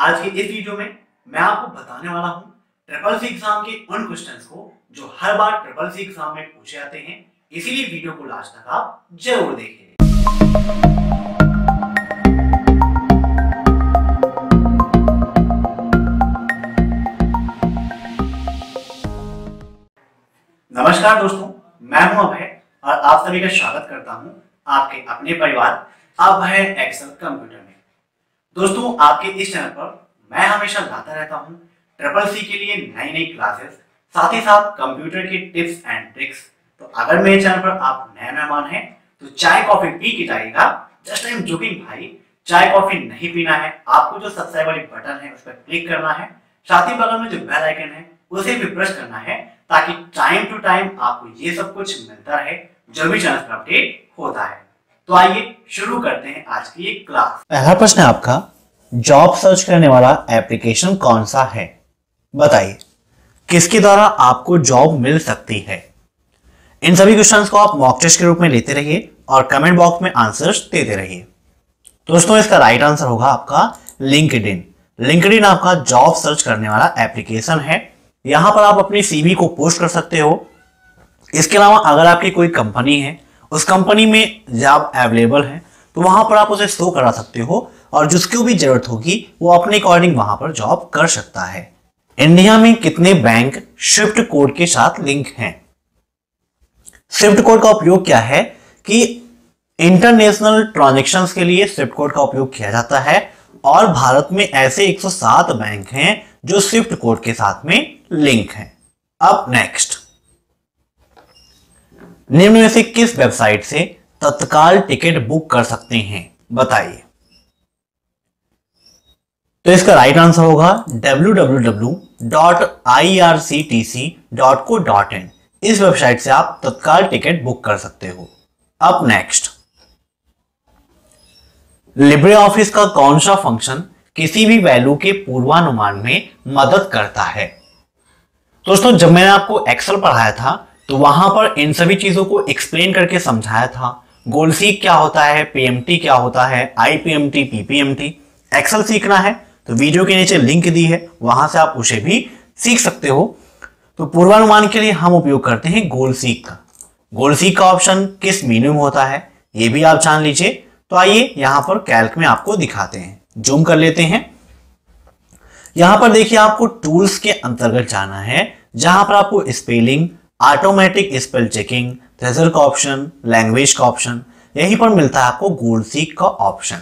आज की इस वीडियो में मैं आपको बताने वाला हूं ट्रिपल सी एग्जाम के उन क्वेश्चंस को जो हर बार ट्रिपल सी एग्जाम में पूछे जाते हैं। इसीलिए वीडियो को लास्ट तक आप जरूर देखें। नमस्कार दोस्तों, मैं हूं अभय और आप सभी का स्वागत करता हूं आपके अपने परिवार अभय एक्सेल कंप्यूटर में। दोस्तों, आपके इस चैनल पर मैं हमेशा लाता रहता हूं ट्रिपल सी के लिए नई नई क्लासेस, साथ ही साथ कंप्यूटर के टिप्स एंड ट्रिक्स। तो अगर मेरे चैनल पर आप नए मेहमान हैं तो चाय कॉफी पी के जाइएगा। जस्ट आई एम जोकिंग भाई, चाय कॉफी नहीं पीना है। आपको जो सब्सक्राइब वाली बटन है उस पर क्लिक करना है, साथ ही बगल में जो बेल आइकन है उसे भी प्रेस करना है ताकि टाइम टू टाइम आपको ये सब कुछ मिलता रहे जो भी चैनल पर अपडेट होता है। तो आइए शुरू करते हैं आज की ये क्लास। पहला प्रश्न है आपका, जॉब सर्च करने वाला एप्लीकेशन कौन सा है? बताइए किसके द्वारा आपको जॉब मिल सकती है। इन सभी क्वेश्चंस को आप मॉक टेस्ट के रूप में लेते रहिए और कमेंट बॉक्स में आंसर्स देते रहिए। दोस्तों, इसका राइट आंसर होगा आपका लिंक्डइन। लिंक्डइन आपका जॉब सर्च करने वाला एप्लीकेशन है। यहां पर आप अपनी सीवी को पोस्ट कर सकते हो। इसके अलावा अगर आपकी कोई कंपनी है, उस कंपनी में जॉब अवेलेबल है तो वहां पर आप उसे शो करा सकते हो और जिसको भी जरूरत होगी वो अपने अकॉर्डिंग वहां पर जॉब कर सकता है। इंडिया में कितने बैंक स्विफ्ट कोड के साथ लिंक हैं? स्विफ्ट कोड का उपयोग क्या है कि इंटरनेशनल ट्रांजैक्शंस के लिए स्विफ्ट कोड का उपयोग किया जाता है और भारत में ऐसे 107 बैंक हैं जो स्विफ्ट कोड के साथ में लिंक हैं। अब नेक्स्ट, निम्न में से किस वेबसाइट से तत्काल टिकट बुक कर सकते हैं? बताइए। तो इसका राइट आंसर होगा www.irctc.co.in। इस वेबसाइट से आप तत्काल टिकट बुक कर सकते हो। अब नेक्स्ट, लिब्रे ऑफिस का कौन सा फंक्शन किसी भी वैल्यू के पूर्वानुमान में मदद करता है? दोस्तों, जब मैंने आपको एक्सेल पढ़ाया था तो वहां पर इन सभी चीजों को एक्सप्लेन करके समझाया था। गोल सीक क्या होता है, पीएमटी क्या होता है, आईपीएमटी, पीपीएमटी। एक्सेल सीखना है तो वीडियो के नीचे लिंक दी है, वहां से आप उसे भी सीख सकते हो। तो पूर्वानुमान के लिए हम उपयोग करते हैं गोल सीक का। गोल सीक का ऑप्शन किस मीनू में होता है ये भी आप जान लीजिए। तो आइए यहां पर कैल्क में आपको दिखाते हैं, जूम कर लेते हैं। यहां पर देखिए, आपको टूल्स के अंतर्गत जाना है जहां पर आपको स्पेलिंग, ऑटोमेटिक स्पेल चेकिंग, थ्रेजर का ऑप्शन, लैंग्वेज का ऑप्शन, यहीं पर मिलता है आपको गोल सीक का ऑप्शन।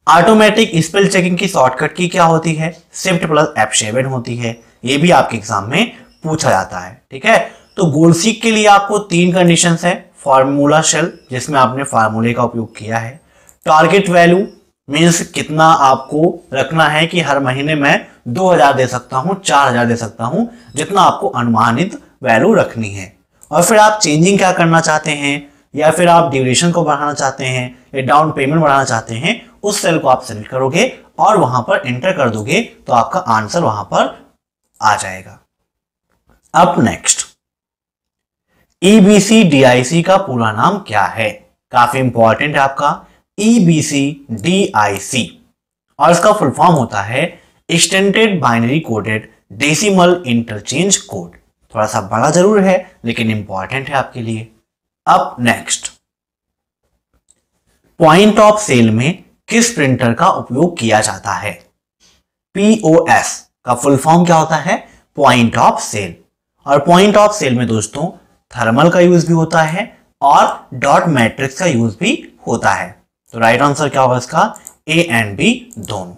ऑटोमेटिक स्पेल चेकिंग की शॉर्टकट की क्या होती है? शिफ्ट प्लस F7 होती है। ये भी आपके एग्जाम में पूछा जाता है, ठीक है। तो गोल सीक के लिए आपको 3 कंडीशंस है। फार्मूला शेल, जिसमें आपने फार्मूले का उपयोग किया है। टारगेट वैल्यू मीन्स कितना आपको रखना है कि हर महीने मैं 2000 दे सकता हूं, 4000 दे सकता हूं, जितना आपको अनुमानित वैल्यू रखनी है। और फिर आप चेंजिंग क्या करना चाहते हैं, या फिर आप ड्यूरेशन को बढ़ाना चाहते हैं या डाउन पेमेंट बढ़ाना चाहते हैं, उस सेल को आप सेलेक्ट करोगे और वहां पर एंटर कर दोगे तो आपका आंसर वहां पर आ जाएगा। अब नेक्स्ट, EBCDIC का पूरा नाम क्या है? काफी इंपॉर्टेंट है आपका EBCDIC, और इसका फुल फॉर्म होता है extended binary coded decimal interchange code. थोड़ा सा बड़ा जरूर है लेकिन इंपॉर्टेंट है आपके लिए। अब नेक्स्ट, पॉइंट ऑफ सेल में किस प्रिंटर का उपयोग किया जाता है? POS का फुल फॉर्म क्या होता है? Point of sale. और पॉइंट ऑफ सेल में दोस्तों थर्मल का यूज भी होता है और डॉट मैट्रिक्स का यूज भी होता है। तो राइट आंसर क्या होगा इसका? A एंड B दोनों।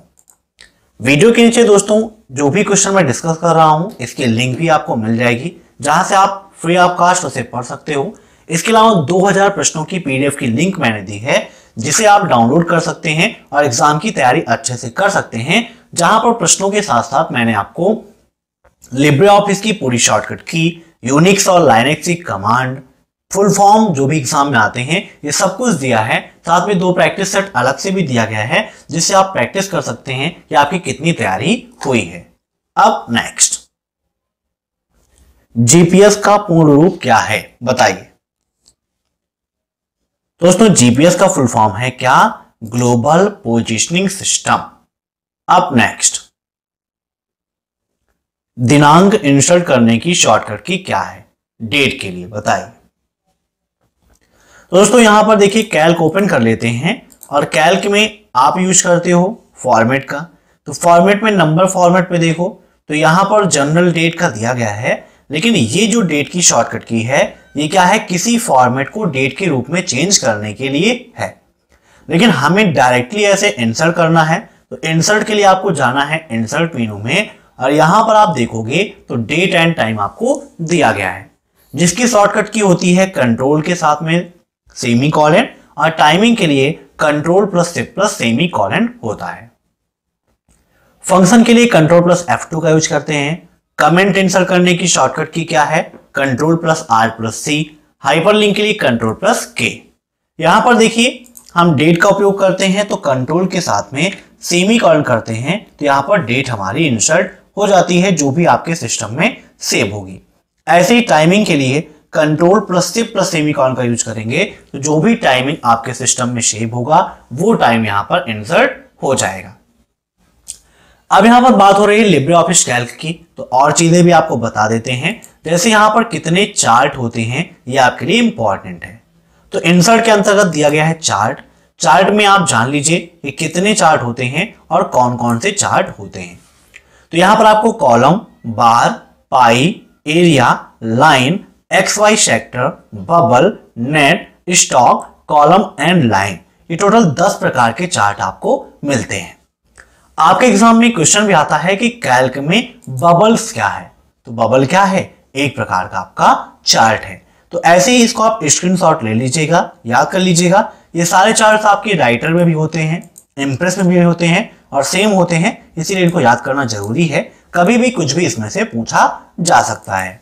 वीडियो के नीचे दोस्तों जो भी क्वेश्चन मैं डिस्कस कर रहा हूं इसकी लिंक भी आपको मिल जाएगी, जहां से आप फ्री ऑफ कॉस्ट उसे पढ़ सकते हो। इसके अलावा 2000 प्रश्नों की PDF की लिंक मैंने दी है, जिसे आप डाउनलोड कर सकते हैं और एग्जाम की तैयारी अच्छे से कर सकते हैं। जहां पर प्रश्नों के साथ साथ मैंने आपको लिब्रे ऑफिस की पूरी शॉर्टकट की, यूनिक्स और लाइनेक्स की कमांड, फुल फॉर्म जो भी एग्जाम में आते हैं, ये सब कुछ दिया है। साथ में 2 प्रैक्टिस सेट अलग से भी दिया गया है, जिससे आप प्रैक्टिस कर सकते हैं कि आपकी कितनी तैयारी हुई है। अब नेक्स्ट, GPS का पूर्ण रूप क्या है? बताइए। दोस्तों, GPS का फुल फॉर्म है क्या? Global positioning system. अब नेक्स्ट, दिनांक इंसर्ट करने की शॉर्टकट की क्या है डेट के लिए, बताइए। तो दोस्तों यहां पर देखिए कैल्क ओपन कर लेते हैं और कैल्क में आप यूज करते हो फॉर्मेट का, तो फॉर्मेट में नंबर फॉर्मेट में देखो तो यहां पर जनरल डेट का दिया गया है, लेकिन ये जो डेट की शॉर्टकट की है ये क्या है, किसी फॉर्मेट को डेट के रूप में चेंज करने के लिए है। लेकिन हमें डायरेक्टली ऐसे इंसर्ट करना है, तो इंसर्ट के लिए आपको जाना है इंसर्ट मेनू में और यहां पर आप देखोगे तो डेट एंड टाइम आपको दिया गया है, जिसकी शॉर्टकट की होती है कंट्रोल के साथ में सेमी कॉलन और टाइमिंग के लिए control plus shift plus semi colon होता है। फंक्शन के लिए कंट्रोल प्लस F2 का यूज करते हैं। कमेंट इंसर्ट करने की शॉर्टकट की क्या है, control plus R plus C। Hyperlink के लिए कंट्रोल प्लस K। यहां पर देखिए हम डेट का उपयोग करते हैं तो कंट्रोल के साथ में सेमी कॉलन करते हैं, तो यहां पर डेट हमारी इंसर्ट हो जाती है जो भी आपके सिस्टम में सेव होगी। ऐसे ही टाइमिंग के लिए control plus shift plus semi colon का यूज करेंगे, तो जो भी टाइमिंग आपके सिस्टम में सेव होगा वो टाइम यहां पर इंसर्ट हो जाएगा। अब यहां पर बात हो रही है लिब्रे ऑफिस कैल्क की, तो और चीजें भी आपको बता देते हैं, जैसे यहां पर कितने चार्ट होते हैं ये आपके लिए इंपॉर्टेंट है। तो इंसर्ट के अंतर्गत दिया गया है चार्ट, चार्ट में आप जान लीजिए कि कितने चार्ट होते हैं और कौन कौन से चार्ट होते हैं। तो यहां पर आपको column, bar, pi, area, line, XY sector, bubble, net, stock, column and line, ये टोटल 10 प्रकार के चार्ट आपको मिलते हैं। आपके एग्जाम में क्वेश्चन भी आता है कि कैल्क में बबल्स क्या है, तो बबल क्या है, एक प्रकार का आपका चार्ट है। तो ऐसे ही इसको आप स्क्रीनशॉट ले लीजिएगा, याद कर लीजिएगा। ये सारे चार्ट्स आपके राइटर में भी होते हैं, इंप्रेस में भी होते हैं और सेम होते हैं, इसीलिए इनको याद करना जरूरी है, कभी भी कुछ भी इसमें से पूछा जा सकता है।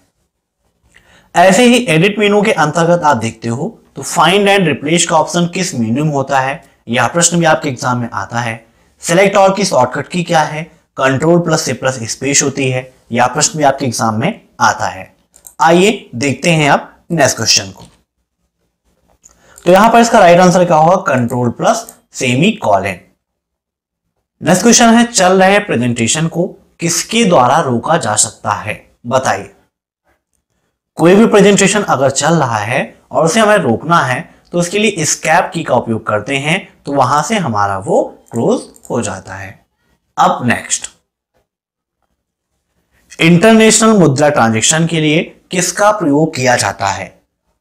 ऐसे ही एडिट मेनू के अंतर्गत आप देखते हो तो फाइंड एंड रिप्लेस का ऑप्शन किस मेनू में होता है, यह प्रश्न भी आपके एग्जाम में आता है। सिलेक्ट ऑल की शॉर्टकट की क्या है, control plus shift plus space होती है, यह प्रश्न भी आपके एग्जाम में आता है। आइए देखते हैं अब नेक्स्ट क्वेश्चन को। तो यहां पर इसका राइट आंसर क्या होगा, control plus semi colon. Next question है, चल रहे प्रेजेंटेशन को किसके द्वारा रोका जा सकता है, बताइए। कोई भी प्रेजेंटेशन अगर चल रहा है और उसे हमें रोकना है तो उसके लिए एस्केप की का उपयोग करते हैं, तो वहां से हमारा वो क्लोज हो जाता है। अब नेक्स्ट, इंटरनेशनल मुद्रा ट्रांजैक्शन के लिए किसका प्रयोग किया जाता है।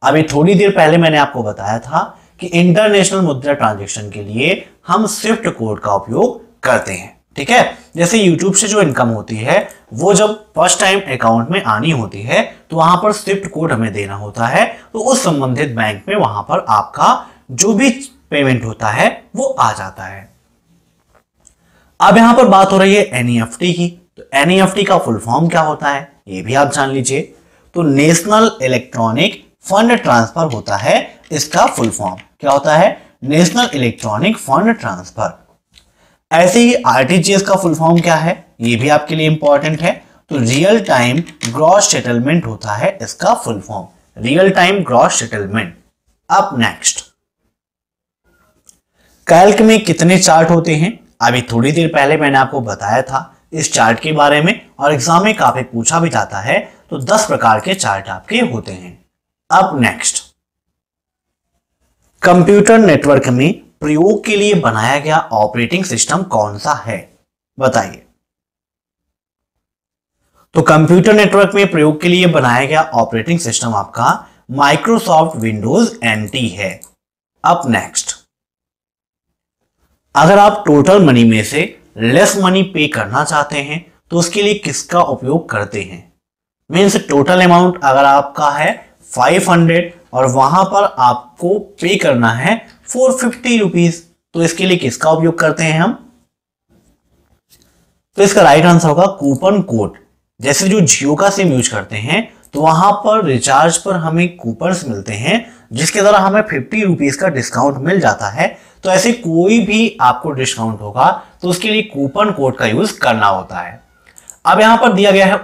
अभी थोड़ी देर पहले मैंने आपको बताया था कि इंटरनेशनल मुद्रा ट्रांजैक्शन के लिए हम स्विफ्ट कोड का उपयोग करते हैं, ठीक है। जैसे यूट्यूब से जो इनकम होती है वो जब फर्स्ट टाइम अकाउंट में आनी होती है तो वहां पर स्विफ्ट कोड हमें देना होता है, तो उस संबंधित बैंक में वहां पर आपका जो भी पेमेंट होता है वो आ जाता है। अब यहां पर बात हो रही है NEFT की, तो NEFT का फुल फॉर्म क्या होता है ये भी आप जान लीजिए। तो नेशनल इलेक्ट्रॉनिक फंड ट्रांसफर होता है इसका फुल फॉर्म, क्या होता है, नेशनल इलेक्ट्रॉनिक फंड ट्रांसफर। ऐसे ही RTGS का फुल फॉर्म क्या है ये भी आपके लिए इंपॉर्टेंट है, तो रियल टाइम ग्रॉस सेटलमेंट होता है इसका full form, real time gross settlement. अब नेक्स्ट, कैल्क में कितने चार्ट होते हैं, अभी थोड़ी देर पहले मैंने आपको बताया था इस चार्ट के बारे में और एग्जाम में काफी पूछा भी जाता है, तो 10 प्रकार के चार्ट आपके होते हैं। अब नेक्स्ट, कंप्यूटर नेटवर्क में प्रयोग के लिए बनाया गया ऑपरेटिंग सिस्टम कौन सा है, बताइए। तो कंप्यूटर नेटवर्क में प्रयोग के लिए बनाया गया ऑपरेटिंग सिस्टम आपका माइक्रोसॉफ्ट विंडोज NT है। अब नेक्स्ट, अगर आप टोटल मनी में से लेस मनी पे करना चाहते हैं तो उसके लिए किसका उपयोग करते हैं। मीन्स टोटल अमाउंट अगर आपका है 500 और वहां पर आपको पे करना है 450 रुपीज, तो इसके लिए किसका उपयोग करते हैं हम। तो इसका राइट आंसर होगा कूपन कोड। जैसे जो जियो का सिम यूज करते हैं तो वहां पर रिचार्ज पर हमें कूपन्स मिलते हैं जिसके द्वारा हमें 50 रुपीज का डिस्काउंट मिल जाता है। तो ऐसे कोई भी आपको डिस्काउंट होगा तो उसके लिए कूपन कोड का यूज करना होता है। अब यहां पर दिया गया है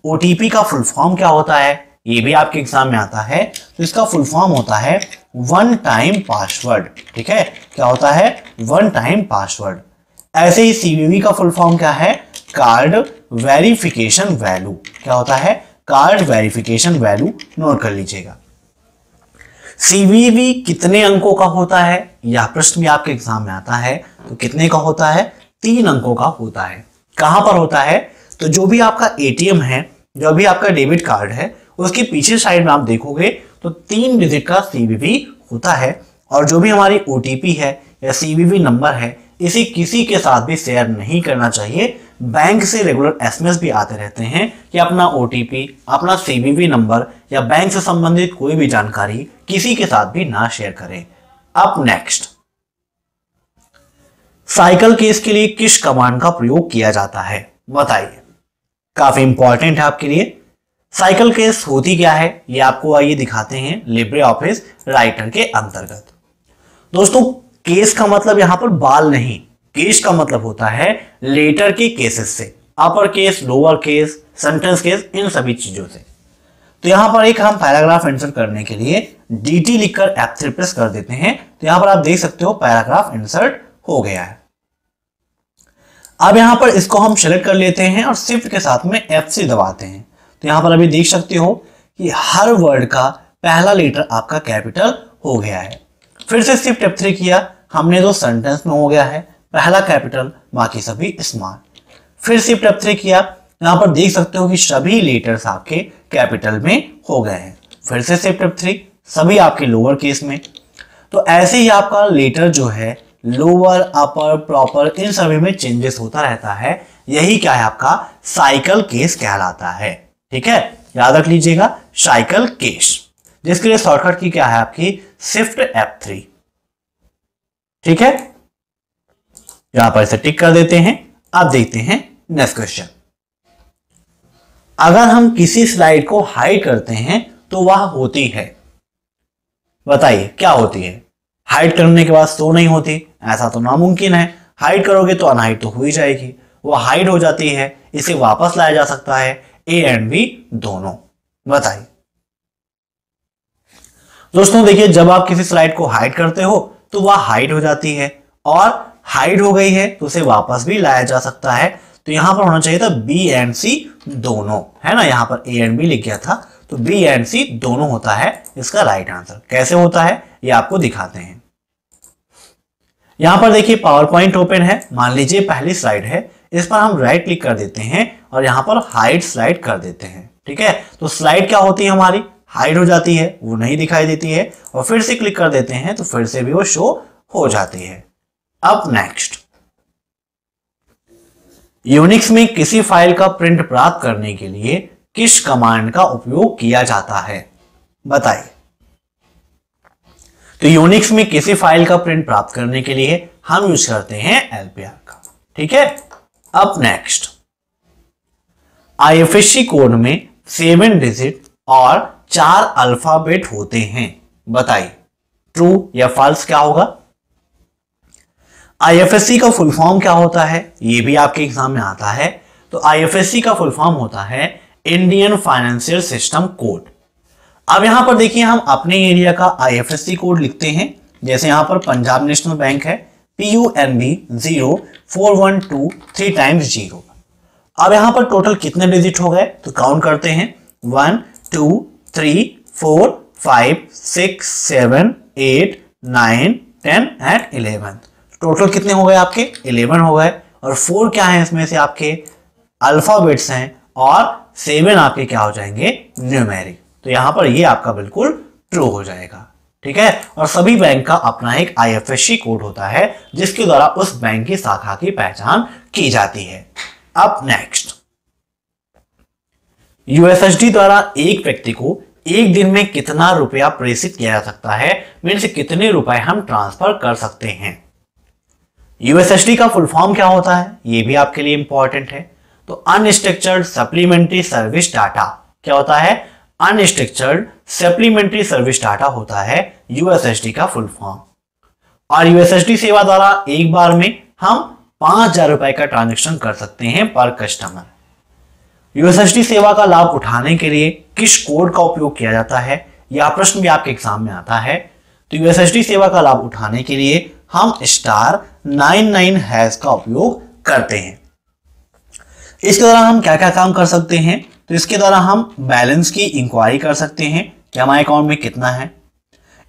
OTP का फुल फॉर्म क्या होता है ये भी आपके एग्जाम में आता है, तो इसका फुल फॉर्म होता है वन टाइम पासवर्ड, ठीक है। क्या होता है, वन टाइम पासवर्ड। ऐसे ही सीवीवी का फुल फॉर्म क्या है? Card verification value. क्या होता है? कार्ड वेरिफिकेशन वैल्यू, नोट कर लीजिएगा। सीवीवी कितने अंकों का होता है? यह प्रश्न भी आपके एग्जाम में आता है। तो कितने का होता है? 3 अंकों का होता है। कहां पर होता है? तो जो भी आपका एटीएम है, जो भी आपका डेबिट कार्ड है, उसके पीछे साइड में आप देखोगे तो 3 डिजिट का सीवीवी होता है। और जो भी हमारी ओटीपी है या सीवीवी नंबर है, इसे किसी के साथ भी शेयर नहीं करना चाहिए। बैंक से रेगुलर एसएमएस भी आते रहते हैं कि अपना ओटीपी, अपना सीवीवी नंबर या बैंक से संबंधित कोई भी जानकारी किसी के साथ भी ना शेयर करें। अब नेक्स्ट, साइकिल केस के लिए किस कमांड का प्रयोग किया जाता है? बताइए, काफी इंपॉर्टेंट है आपके लिए। साइकिल केस होती क्या है, ये आपको आइए दिखाते हैं लिब्रे ऑफिस राइटर के अंतर्गत। दोस्तों, केस का मतलब यहां पर बाल नहीं, केस का मतलब होता है लेटर के केसेस से, upper case, lower case, sentence case, इन सभी चीजों से। तो यहां पर एक हम पैराग्राफ इंसर्ट करने के लिए DT लिखकर F3 प्रेस कर देते हैं। तो यहां पर आप देख सकते हो पैराग्राफ इंसर्ट हो गया है। अब यहां पर इसको हम सेलेक्ट कर लेते हैं और शिफ्ट के साथ में F3 दबाते हैं। तो यहां पर अभी देख सकते हो कि हर वर्ड का पहला लेटर आपका कैपिटल हो गया है। फिर से शिफ्ट F3 किया हमने, तो सेंटेंस में हो गया है पहला कैपिटल, बाकी सभी स्मॉल। फिर शिफ्ट F3 किया, यहां पर देख सकते हो कि सभी लेटर्स आपके कैपिटल में हो गए हैं। फिर से शिफ्ट F3, सभी आपके लोअर केस में। तो ऐसे ही आपका लेटर जो है लोअर, अपर, प्रॉपर, इन सभी में चेंजेस होता रहता है। यही क्या है? आपका साइकिल केस कहलाता है। ठीक है, याद रख लीजिएगा, साइकिल केस, जिसके लिए शॉर्टकट की क्या है आपकी? Shift F3। ठीक है, यहां पर इसे टिक कर देते हैं। अब देखते हैं नेक्स्ट क्वेश्चन। अगर हम किसी स्लाइड को हाइड करते हैं तो वह होती है, बताइए क्या होती है? हाइड करने के बाद शो नहीं होती, ऐसा तो नामुमकिन है। हाइड करोगे तो अनहाइड तो हो ही जाएगी, वो हाइड हो जाती है। इसे वापस लाया जा सकता है, A एंड B दोनों। बताइए दोस्तों, देखिए, जब आप किसी स्लाइड को हाइड करते हो तो वह हाइड हो जाती है, और हाइड हो गई है तो उसे वापस भी लाया जा सकता है। तो यहां पर होना चाहिए था B एंड C दोनों, है ना? यहां पर A एंड B लिख गया था, तो B एंड C दोनों होता है इसका राइट आंसर। कैसे होता है ये आपको दिखाते हैं। यहां पर देखिए पावर पॉइंट ओपन है। मान लीजिए पहली स्लाइड है, इस पर हम राइट क्लिक कर देते हैं और यहां पर हाइड स्लाइड कर देते हैं। ठीक है, तो स्लाइड क्या होती है हमारी? हाइड हो जाती है, वो नहीं दिखाई देती है। और फिर से क्लिक कर देते हैं तो फिर से भी वो शो हो जाती है। अब नेक्स्ट, यूनिक्स में किसी फाइल का प्रिंट प्राप्त करने के लिए किस कमांड का उपयोग किया जाता है? बताइए। तो यूनिक्स में किसी फाइल का प्रिंट प्राप्त करने के लिए हम यूज करते हैं LPR का। ठीक है, अब नेक्स्ट, IFSC कोड में 7 डिजिट और 4 अल्फाबेट होते हैं। बताइए, ट्रू या फॉल्स क्या होगा? IFSC का फुल फॉर्म क्या होता है? ये भी आपके एग्जाम में आता है। तो IFSC का फुल फॉर्म होता है इंडियन फाइनेंशियल सिस्टम कोड। अब यहां पर देखिए, हम अपने एरिया का IFSC कोड लिखते हैं। जैसे यहां पर पंजाब नेशनल बैंक है, PUNB 04123 टाइम्स 0। अब यहां पर टोटल कितने डिजिट हो गए? तो काउंट करते हैं, 1 2 3 4 5 6 7 8 9 10 एंड 11। टोटल कितने हो गए आपके? 11 हो गए। और 4 क्या है इसमें से? आपके अल्फाबेट्स हैं, और 7 आपके क्या हो जाएंगे? न्यूमेरिक। तो यहां पर ये आपका बिल्कुल ट्रू हो जाएगा। ठीक है, और सभी बैंक का अपना एक IFSC कोड होता है जिसके द्वारा उस बैंक की शाखा की पहचान की जाती है। अब नेक्स्ट, USSD द्वारा एक व्यक्ति को एक दिन में कितना रुपया प्रेषित किया जा सकता है? मीन्स कितने रुपए हम ट्रांसफर कर सकते हैं? USSD का फुल फॉर्म क्या होता है? ये भी आपके लिए इंपॉर्टेंट है। तो अनस्ट्रक्चर्ड सप्लीमेंट्री सर्विस डाटा क्या होता है? अनस्ट्रक्चर्ड सप्लीमेंट्री सर्विस डाटा होता है USSD का फुल फॉर्म। और USSD सेवा द्वारा एक बार में हम 5,000 रुपए का ट्रांजेक्शन कर सकते हैं पर कस्टमर। USSD सेवा का लाभ उठाने के लिए किस कोड का उपयोग किया जाता है? यह प्रश्न भी आपके एग्जाम में आता है। तो USSD सेवा का लाभ उठाने के लिए हम 99# का उपयोग करते हैं। इसके द्वारा हम क्या क्या काम कर सकते हैं, तो इसके द्वारा हम बैलेंस की इंक्वायरी कर सकते हैं कि हमारे अकाउंट में कितना है।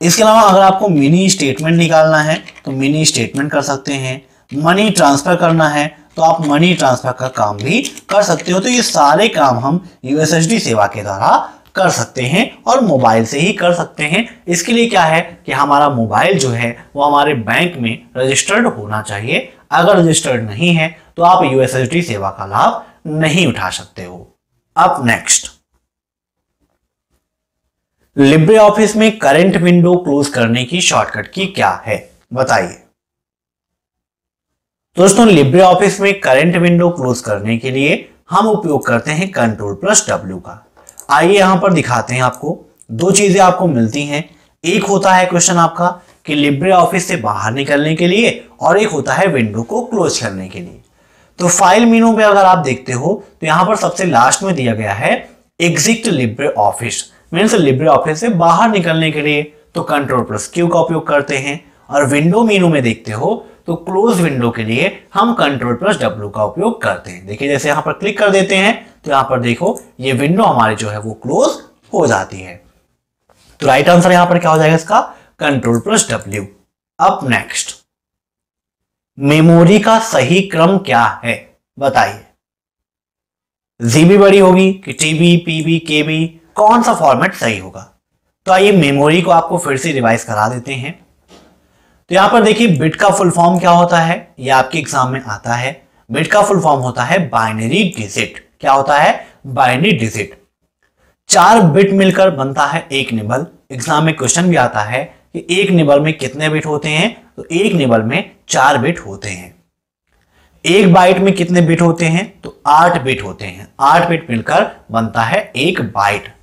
इसके अलावा अगर आपको मिनी स्टेटमेंट निकालना है तो मिनी स्टेटमेंट कर सकते हैं। मनी ट्रांसफर करना है तो आप मनी ट्रांसफर का काम भी कर सकते हो। तो ये सारे काम हम यूएसएसडी सेवा के द्वारा कर सकते हैं और मोबाइल से ही कर सकते हैं। इसके लिए क्या है कि हमारा मोबाइल जो है वो हमारे बैंक में रजिस्टर्ड होना चाहिए। अगर रजिस्टर्ड नहीं है तो आप यूएसएसडी सेवा का लाभ नहीं उठा सकते हो। अब नेक्स्ट, लिब्रे ऑफिस में करंट विंडो क्लोज करने की शॉर्टकट की क्या है, बताइए। दोस्तों, लिब्रे ऑफिस में करंट विंडो क्लोज करने के लिए हम उपयोग करते हैं Ctrl+W का। आइए यहां पर दिखाते हैं आपको। दो चीजें आपको मिलती हैं। एक होता है क्वेश्चन आपका कि लिब्रे ऑफिस से बाहर निकलने के लिए, और एक होता है विंडो को क्लोज करने के लिए। तो फाइल मेनू में अगर आप देखते हो तो यहां पर सबसे लास्ट में दिया गया है exit Libre office, means Libre office से बाहर निकलने के लिए तो Ctrl+Q का उपयोग करते हैं। और विंडो मेनू में देखते हो तो क्लोज विंडो के लिए हम Ctrl+W का उपयोग करते हैं। देखिए जैसे यहां पर क्लिक कर देते हैं तो यहां पर देखो ये विंडो हमारी जो है वो क्लोज हो जाती है। तो राइट आंसर यहां पर क्या हो जाएगा इसका, Ctrl+W। अब नेक्स्ट, मेमोरी का सही क्रम क्या है, बताइए। जीबी बड़ी होगी कि टीबी, पीबी, केबी, कौन सा फॉर्मेट सही होगा। तो आइए मेमोरी को आपको फिर से रिवाइज करा देते हैं। तो यहां पर देखिए बिट का फुल फॉर्म क्या होता है, यह आपके एग्जाम में आता है। बिट का फुल फॉर्म होता है बाइनरी डिजिट। क्या होता है, बाइनरी डिजिट। 4 बिट मिलकर बनता है एक निबल। एग्जाम में क्वेश्चन भी आता है कि एक निबल में कितने बिट होते हैं, तो एक निबल में 4 बिट होते हैं। एक बाइट में कितने बिट होते हैं, तो 8 बिट होते हैं। 8 बिट मिलकर बनता है एक byte.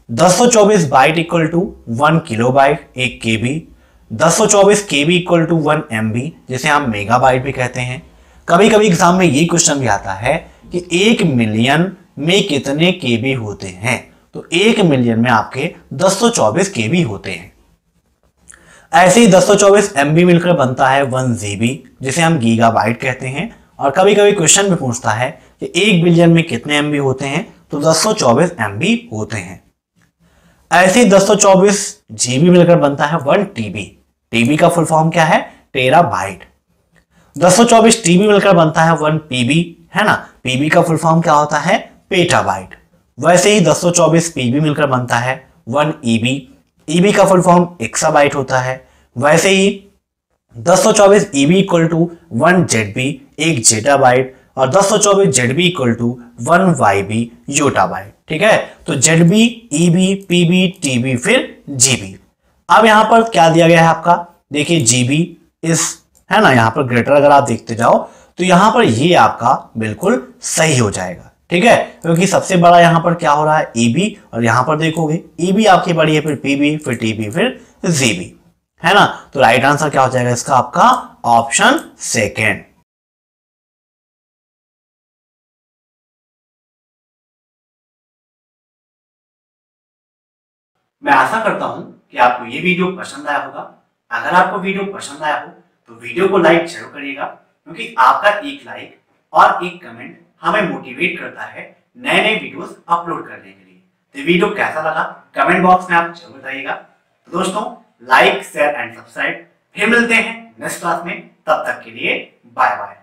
1024 byte equal to 1 kilobyte, 1 KB. 1024 KB equal to 1 MB, जिसे हम मेगाबाइट भी कहते हैं। कभी कभी एग्जाम में ये क्वेश्चन भी आता है कि 1 मिलियन में कितने केबी होते हैं, तो 1 मिलियन में आपके 1024 केबी होते हैं। ऐसे ही 1024 एमबी मिलकर बनता है 1 जीबी, जिसे हम गीगाबाइट कहते हैं। और कभी कभी क्वेश्चन भी पूछता है कि 1 बिलियन में कितने एमबी होते हैं, तो 1024 एमबी होते हैं। ऐसे ही 1024 जीबी मिलकर बनता है 1 टीबी। टीबी का फुल फॉर्म क्या है, टेराबाइट। 1024 टीबी मिलकर बनता है 1 पीबी, है ना। पीबी का फुल फॉर्म क्या होता है, पेटाबाइट। वैसे ही 1024 पीबी मिलकर बनता है 1 ईबी। ईबी का फुल फॉर्म एक्साबाइट होता है। वैसे ही 1024 EB equal to 1 ZB, 1 zettabyte. और 1024 ZB equal to 1 YB, yottabyte. ठीक है, तो जेडबी, ईबी, पीबी, टीबी, फिर जीबी। अब यहां पर क्या दिया गया है आपका, देखिए जीबी इस, है ना, यहां पर ग्रेटर अगर आप देखते जाओ तो यहां पर ये आपका बिल्कुल सही हो जाएगा। ठीक है, क्योंकि सबसे बड़ा यहां पर क्या हो रहा है, ईबी, और यहां पर देखोगे ईबी आपकी बड़ी है, फिर पीबी, फिर टीबी, फिर जीबी, है ना। तो राइट आंसर क्या हो जाएगा इसका, आपका ऑप्शन सेकेंड। मैं आशा करता हूं कि आपको ये वीडियो पसंद आया होगा। अगर आपको वीडियो पसंद आया हो तो वीडियो को लाइक जरूर करिएगा, क्योंकि आपका एक लाइक और एक कमेंट हमें मोटिवेट करता है नए नए वीडियोस अपलोड करने के लिए। तो वीडियो कैसा लगा कमेंट बॉक्स में आप जरूर बताइएगा। तो दोस्तों, लाइक, शेयर एंड सब्सक्राइब। फिर मिलते हैं नेक्स्ट क्लास में, तब तक के लिए बाय बाय।